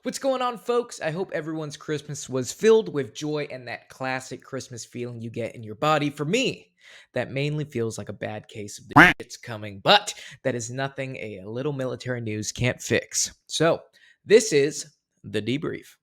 What's going on, folks? I hope everyone's Christmas was filled with joy and that classic Christmas feeling you get in your body. For me, that mainly feels like a bad case of the shit's coming, but that is nothing a little military news can't fix. So, this is the Debrief.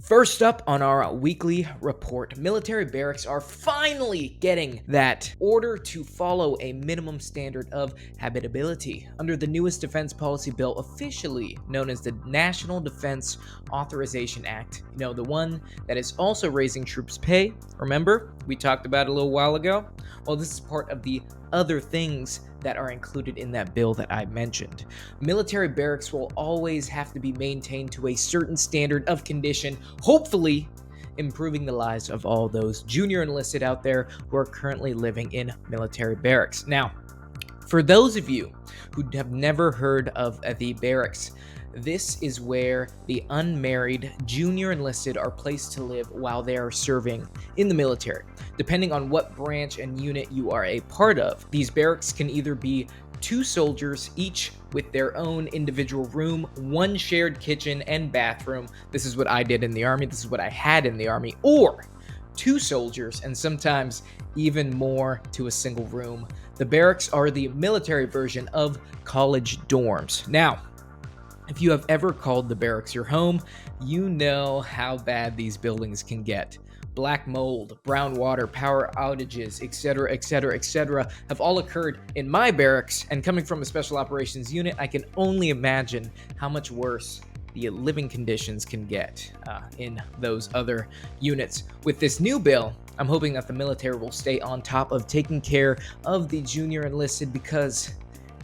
First up on our weekly report, military barracks are finally getting that order to follow a minimum standard of habitability under the newest defense policy bill, officially known as the National Defense Authorization Act. You know, the one that is also raising troops' pay. Remember, we talked about it a little while ago? Well, this is part of the other things that are included in that bill that I mentioned. Military barracks will always have to be maintained to a certain standard of condition, hopefully improving the lives of all those junior enlisted out there who are currently living in military barracks. Now, for those of you who have never heard of the barracks, this is where the unmarried junior enlisted are placed to live while they are serving in the military. Depending on what branch and unit you are a part of, these barracks can either be 2 soldiers, each with their own individual room, 1 shared kitchen and bathroom. This is what I did in the Army. This is what I had in the Army. Or 2 soldiers, and sometimes even more to a single room. The barracks are the military version of college dorms. Now, if you have ever called the barracks your home, you know how bad these buildings can get. Black mold, brown water, power outages, etc., have all occurred in my barracks, and coming from a special operations unit, I can only imagine how much worse the living conditions can get in those other units. With this new bill, I'm hoping that the military will stay on top of taking care of the junior enlisted, because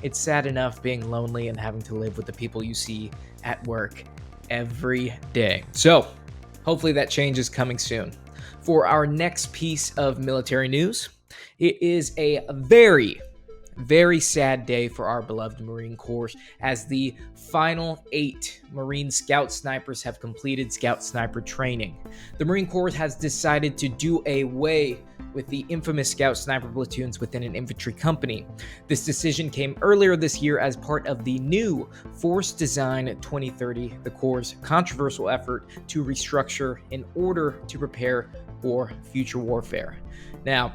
it's sad enough being lonely and having to live with the people you see at work every day. So, hopefully that change is coming soon. For our next piece of military news, it is a very sad day for our beloved Marine Corps, as the final 8 Marine Scout Snipers have completed Scout Sniper training. The Marine Corps has decided to do away with the infamous Scout Sniper platoons within an infantry company. This decision came earlier this year as part of the new Force Design 2030, the Corps' controversial effort to restructure in order to prepare for future warfare. Now,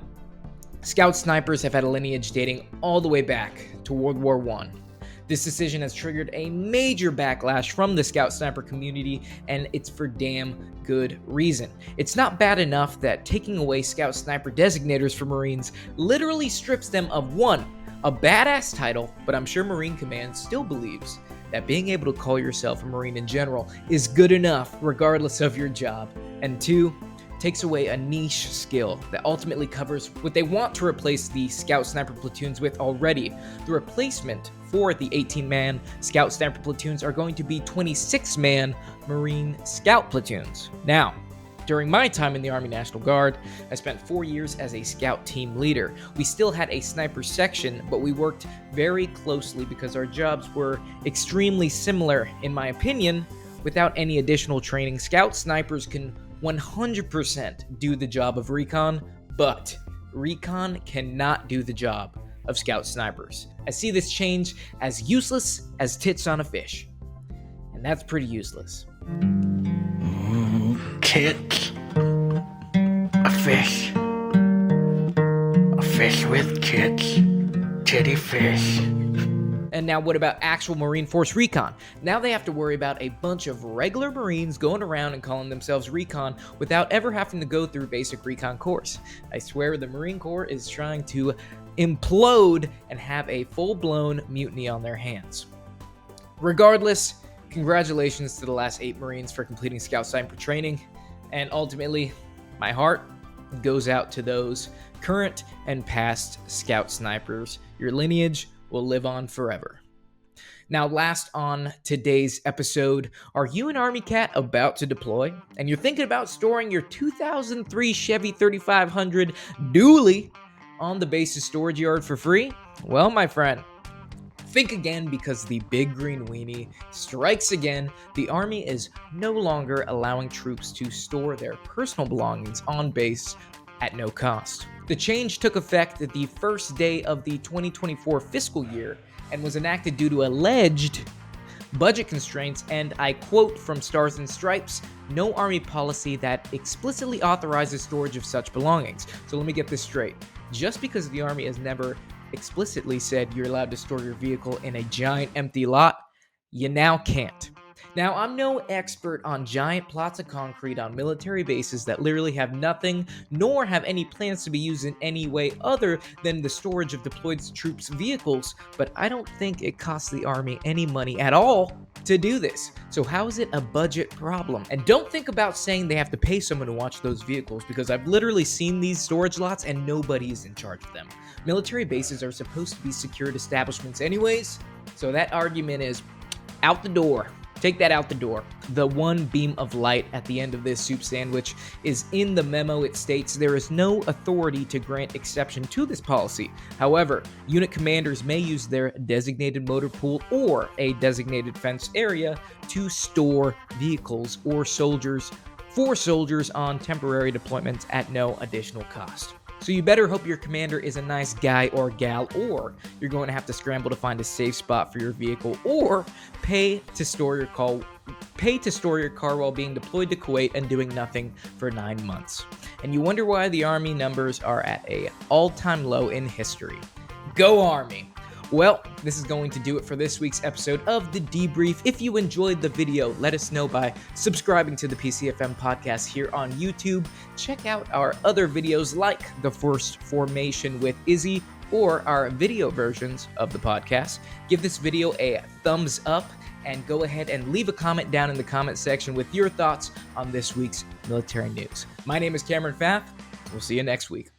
Scout Snipers have had a lineage dating all the way back to World War I. This decision has triggered a major backlash from the Scout Sniper community, and it's for damn good reason. It's not bad enough that taking away Scout Sniper designators for Marines literally strips them of 1, a badass title, but I'm sure Marine Command still believes that being able to call yourself a Marine in general is good enough regardless of your job, and 2, takes away a niche skill that ultimately covers what they want to replace the Scout Sniper platoons with already. The replacement for the 18-man Scout Sniper platoons are going to be 26-man Marine Scout platoons. Now, during my time in the Army National Guard, I spent 4 years as a Scout team leader. We still had a sniper section, but we worked very closely because our jobs were extremely similar. In my opinion, without any additional training, Scout Snipers can 100% do the job of recon, but recon cannot do the job of Scout Snipers. I see this change as useless as tits on a fish, and that's pretty useless. Tits, a fish with tits, titty fish. And now what about actual Marine Force recon? Now they have to worry about a bunch of regular Marines going around and calling themselves recon without ever having to go through basic recon course. I swear the Marine Corps is trying to implode and have a full-blown mutiny on their hands. Regardless, congratulations to the last 8 Marines for completing Scout Sniper training, and ultimately, my heart goes out to those current and past Scout Snipers. Your lineage will live on forever. Now, last on today's episode, are you an Army cat about to deploy, and you're thinking about storing your 2003 Chevy 3500 dually on the base's storage yard for free? Well, my friend, think again, because the big green weenie strikes again. The Army is no longer allowing troops to store their personal belongings on base at no cost. The change took effect at the first day of the 2024 fiscal year and was enacted due to alleged budget constraints, and I quote from Stars and Stripes, "No Army policy that explicitly authorizes storage of such belongings." So let me get this straight. Just because the Army has never explicitly said you're allowed to store your vehicle in a giant empty lot, you now can't. Now, I'm no expert on giant plots of concrete on military bases that literally have nothing, nor have any plans to be used in any way other than the storage of deployed troops' vehicles, but I don't think it costs the Army any money at all to do this. So how is it a budget problem? And don't think about saying they have to pay someone to watch those vehicles, because I've literally seen these storage lots and nobody's in charge of them. Military bases are supposed to be secured establishments anyways, so that argument is out the door. Take that out the door. The one beam of light at the end of this soup sandwich is in the memo. It states there is no authority to grant exception to this policy. However, unit commanders may use their designated motor pool or a designated fenced area to store vehicles or soldiers on temporary deployments at no additional cost. So you better hope your commander is a nice guy or gal, or you're going to have to scramble to find a safe spot for your vehicle, or pay to store your car while being deployed to Kuwait and doing nothing for 9 months. And you wonder why the Army numbers are at an all-time low in history. Go Army! Well, this is going to do it for this week's episode of The Debrief. If you enjoyed the video, let us know by subscribing to the PCFM podcast here on YouTube. Check out our other videos like The First Formation with Izzy or our video versions of the podcast. Give this video a thumbs up and go ahead and leave a comment down in the comment section with your thoughts on this week's military news. My name is Cameron Fath. We'll see you next week.